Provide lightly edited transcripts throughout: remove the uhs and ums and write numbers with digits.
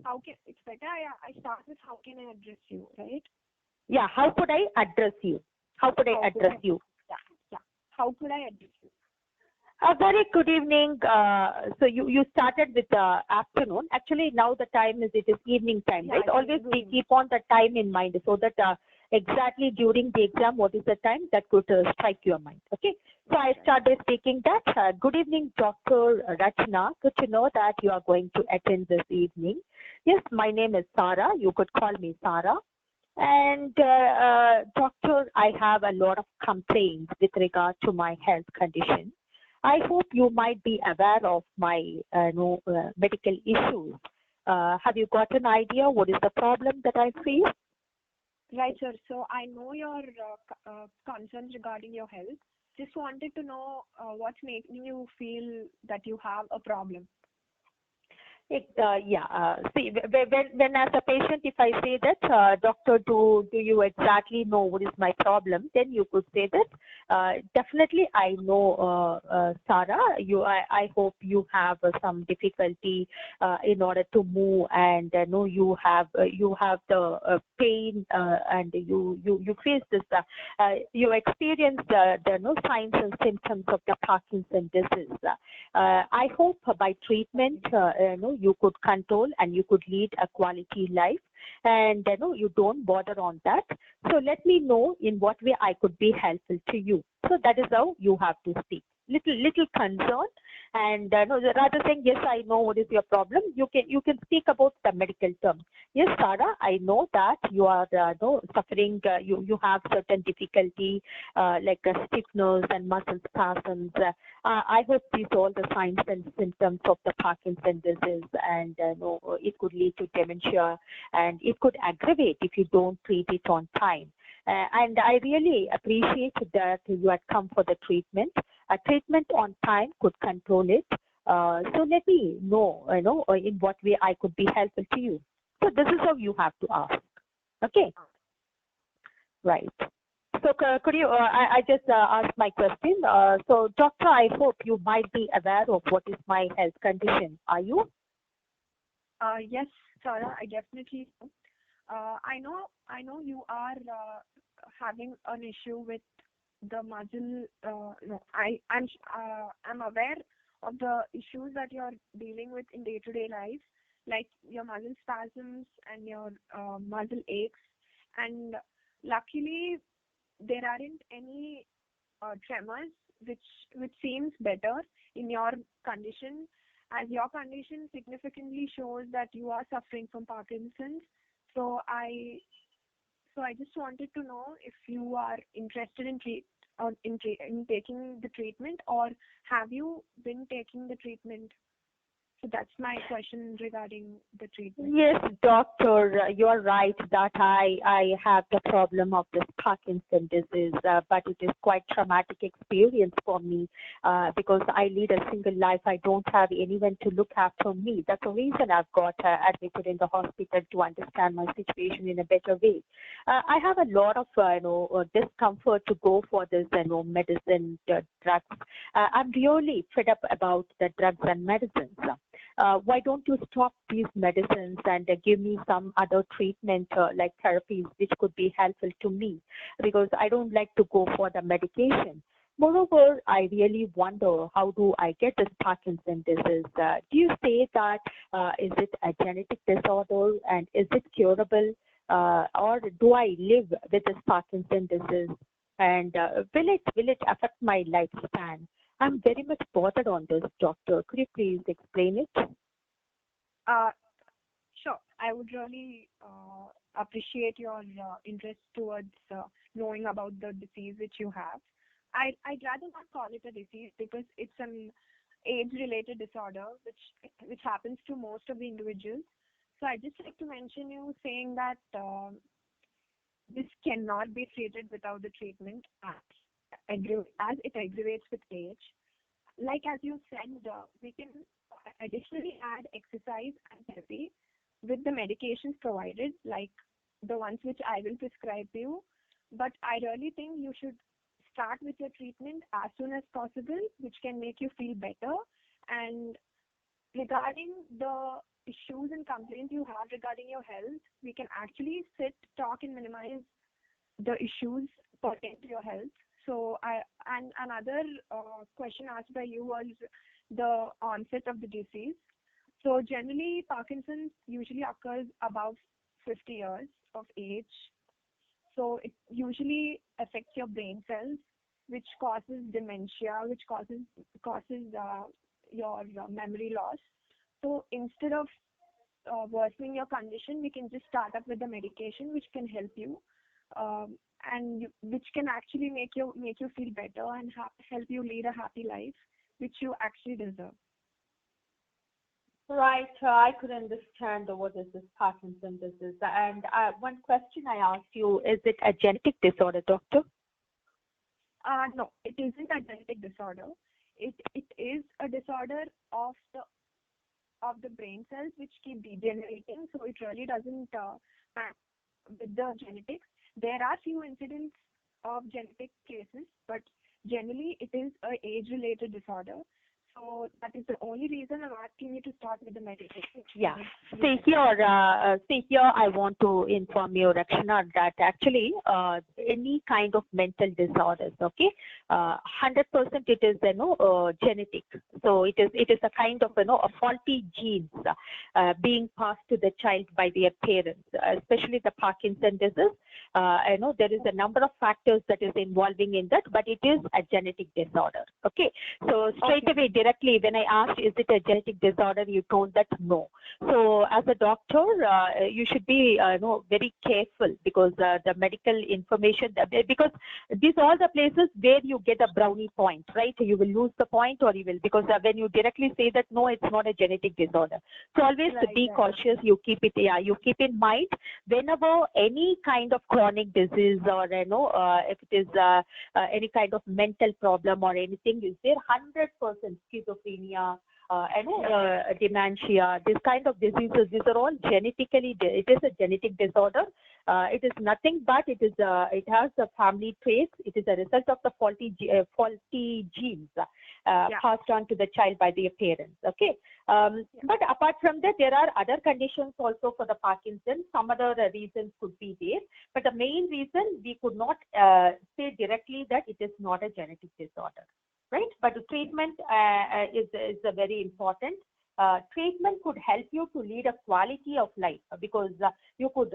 how can it's better I start with how can I address you, right? Yeah, how could I address you? How could I How could address I? you? Yeah, yeah. How could I address you? A very good evening. So you started with the afternoon. Actually, now the time it is evening time, Yeah, right? it is Always good we evening. keep on the time in mind so that exactly during the exam, what is the time that could strike your mind. Okay. So I Right. started speaking that. Good evening, Dr. Rachna. Good to know that you are going to attend this evening. Yes, my name is Sarah. You could call me Sarah. And doctor, I have a lot of complaints with regard to my health condition. I hope you might be aware of my medical issues. Have you got an idea what is the problem that I face? Right, sir. So I know your concerns regarding your health. Just wanted to know what's making you feel that you have a problem. Yeah. See, when as a patient, if I say that, doctor, do you exactly know what is my problem? Then you could say that, definitely I know, Sarah. I hope you have some difficulty in order to move, and know you have the pain, and you face this. You experience the no signs and symptoms of the Parkinson disease. I hope by treatment, you could control and you could lead a quality life, and you don't bother on that. So let me know in what way I could be helpful to you. So that is how you have to speak. Little concern, and no, rather saying yes, I know what is your problem. You can speak about the medical term. Yes, Sarah, I know that you are no, suffering. You have certain difficulty like stiffness and muscle spasms. I hope these all the signs and symptoms of the Parkinson disease, and no, it could lead to dementia, and it could aggravate if you don't treat it on time. And I really appreciate that you had come for the treatment. A treatment on time could control it. So let me know, in what way I could be helpful to you. So this is how you have to ask. Okay, right. So could you, I just asked my question. So doctor, I hope you might be aware of what is my health condition. Are you? Yes, Sarah, I definitely know. I know you are having an issue with the muscle. No, I'm aware of the issues that you're dealing with in day-to-day life, like your muscle spasms and your muscle aches. And luckily, there aren't any tremors, which seems better in your condition, as your condition significantly shows that you are suffering from Parkinson's. So I just wanted to know if you are interested in in taking the treatment, or have you been taking the treatment? So that's my question regarding the treatment. Yes, doctor, you are right that I have the problem of this Parkinson disease, but it is quite traumatic experience for me because I lead a single life. I don't have anyone to look after me. That's the reason I've got admitted in the hospital to understand my situation in a better way. I have a lot of discomfort to go for this medicine drugs. I'm really fed up about the drugs and medicines. Why don't you stop these medicines and give me some other treatment like therapies which could be helpful to me, because I don't like to go for the medication. Moreover, I really wonder how do I get this Parkinson disease? Do you say that is it a genetic disorder and is it curable, or do I live with this Parkinson disease, and will it affect my lifespan? I'm very much bothered on this, doctor. Could you please explain it? Uh, sure. I would really appreciate your interest towards knowing about the disease which you have. I'd rather not call it a disease because it's an age-related disorder which happens to most of the individuals. So I just like to mention you saying that this cannot be treated without the treatment as it aggravates with age. Like as you said, we can additionally add exercise and therapy with the medications provided, like the ones which I will prescribe you. But I really think you should start with your treatment as soon as possible, which can make you feel better. And regarding the issues and complaints you have regarding your health, we can actually sit, talk, and minimize the issues pertaining to your health. So, another question asked by you was the onset of the disease. So, generally, Parkinson's usually occurs above 50 years of age. So, it usually affects your brain cells, which causes dementia, which causes your memory loss. So, instead of worsening your condition, we can just start up with the medication, which can help you, which can actually make you feel better and help you lead a happy life, which you actually deserve. Right, I could understand what is this Parkinson disease. And one question I asked you, is it a genetic disorder, doctor? No, it isn't a genetic disorder. It is a disorder of the brain cells which keep degenerating. So it really doesn't match with the genetics. There are few incidents of genetic cases, but generally it is a age-related disorder. So that is the only reason I'm asking you to start with the medication. Yeah. See here, I want to inform you, Rakshana, that actually any kind of mental disorders, okay, 100% it is genetic. So it is a kind of a faulty genes being passed to the child by their parents, especially the Parkinson disease. There is a number of factors that is involving in that, but it is a genetic disorder. Okay. So straight away, directly, when I asked, is it a genetic disorder, you told that no. So as a doctor, you should be very careful, because the medical information, because these are the places where you get a brownie point, right? You will lose the point, or you will, because when you directly say that no, it's not a genetic disorder. So always be cautious. You keep it, you keep in mind whenever any kind of chronic disease, or if it is any kind of mental problem or anything is there, 100% schizophrenia, dementia, this kind of diseases, these are all genetically, it is a genetic disorder. It is nothing but it has a family trace. It is a result of the faulty genes passed on to the child by their parents. Okay. But apart from that, there are other conditions also for the Parkinson. Some other reasons could be there. But the main reason, we could not say directly that it is not a genetic disorder. Right? But the treatment is very important. Treatment could help you to lead a quality of life, because you could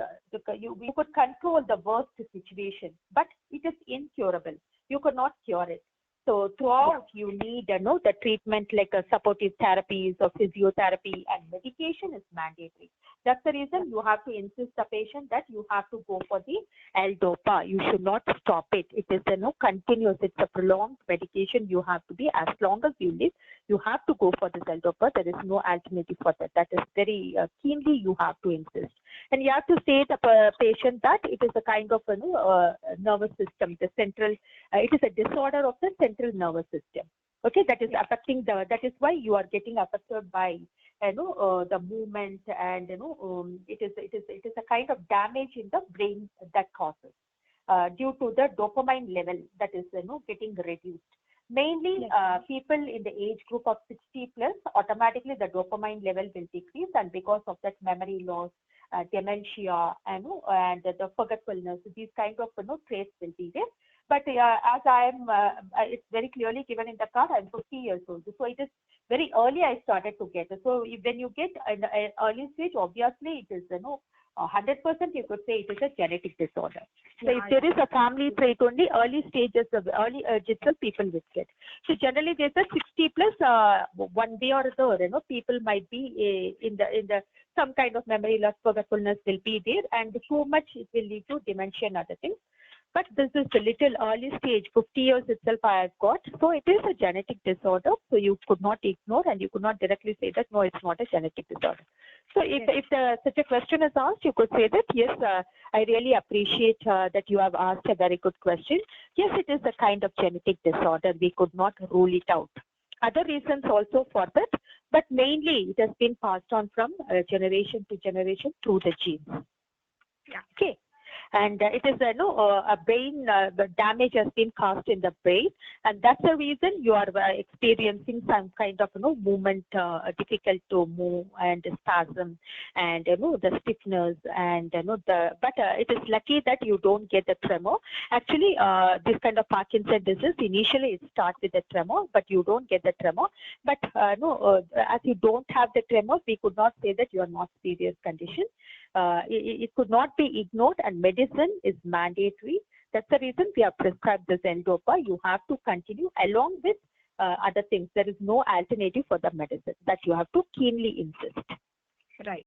control the worst situation, but it is incurable. You could not cure it. So throughout, you need the treatment like supportive therapies or physiotherapy, and medication is mandatory. That's the reason you have to insist the patient that you have to go for the L-DOPA. You should not stop it. It is continuous. It's a prolonged medication. You have to be, as long as you live, you have to go for this L-DOPA. There is no alternative for that. That is very keenly you have to insist. And you have to say to the patient that it is a kind of nervous system, the central, it is a disorder of the central nervous system. Okay, that is affecting that is why you are getting affected by the movement, and it is a kind of damage in the brain that causes due to the dopamine level that is getting reduced. Mainly, people in the age group of 60 plus, automatically the dopamine level will decrease, and because of that, memory loss, dementia, and the forgetfulness, these kind of traits will be there. But as I am, it's very clearly given in the card, I'm 50 years old. So it is very early I started to get it. So when you get an early stage, obviously it is 100% you could say it is a genetic disorder. So if there is a family trait, only early stages of early itself people will get. So generally there's a 60 plus one way or the other, people might be in the some kind of memory loss, forgetfulness will be there, and too much it will lead to dementia and other things. But this is a little early stage, 50 years itself I have got. So it is a genetic disorder. So you could not ignore, and you could not directly say that, no, it's not a genetic disorder. So if such a question is asked, you could say that, yes, I really appreciate that you have asked a very good question. Yes, it is a kind of genetic disorder. We could not rule it out. Other reasons also for that, but mainly it has been passed on from generation to generation through the genes. Yeah. Okay. and it is a brain the damage has been caused in the brain, and that's the reason you are experiencing some kind of movement difficult to move and spasm and the stiffness and but it is lucky that you don't get the tremor. Actually, this kind of Parkinson disease initially it starts with the tremor, but you don't get the tremor. But as you don't have the tremor, we could not say that you are not serious condition. It could not be ignored, and medicine is mandatory. That's the reason we have prescribed this L-DOPA. You have to continue along with other things. There is no alternative for the medicine that you have to keenly insist. Right.